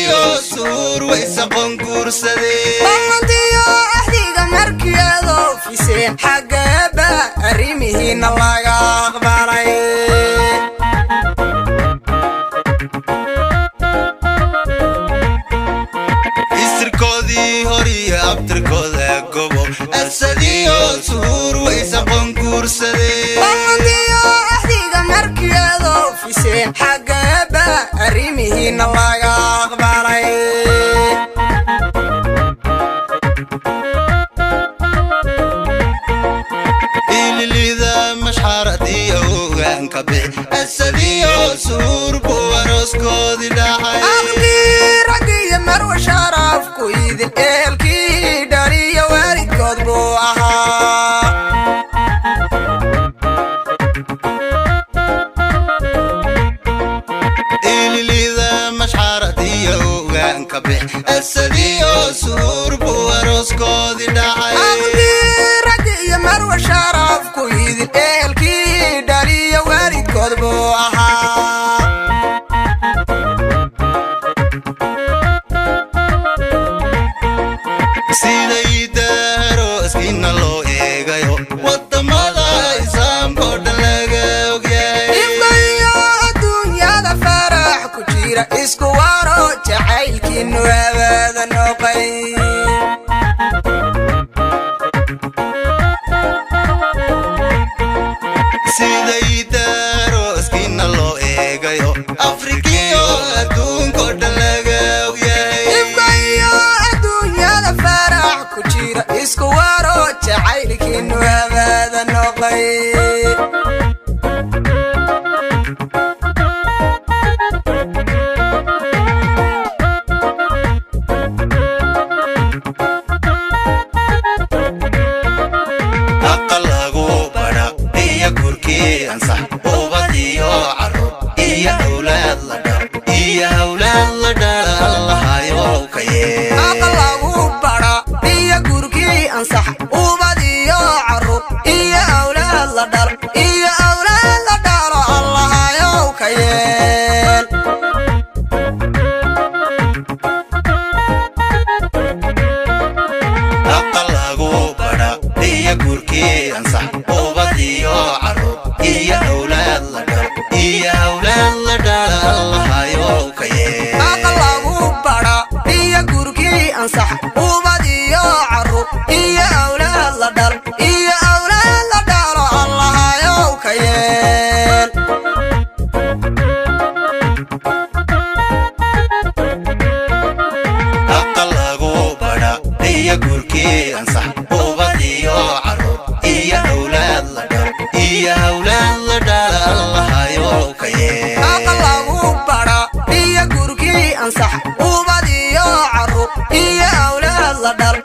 أسديو سور ويسقون كورسدي بمنتيو أحديق مركيادو في سين حقابا أريمهين الله أخباري abtirkooda gobo asadiyo suur waysa qonkuursade bamdiyo ahdiga markiyado fiseen xagaba arimihiina laga aqbalay ililida mashharadiyo gankabe asadiyo suur buwaroskoodi dhahay aqdiragiyo marwa sharaf ku idin eelki dariyo waalidkood buu ahaa ililida mashharadiyo gankabe asadiyo suur buwaroskoodi dhahay aqdiragiyo marwa sharaf ku idin eelki dariyo waalidkood buu ahaa isku waro jacaylkiinu abaada noqay siday daarooskiina loo eegayo afrikiyo adduunko dhan laga ogyahay ifkayo adduunyada farax ku jira isku waro jacaylkiinu abaada noqay صح وبدي يا عروق يا أولاد لدر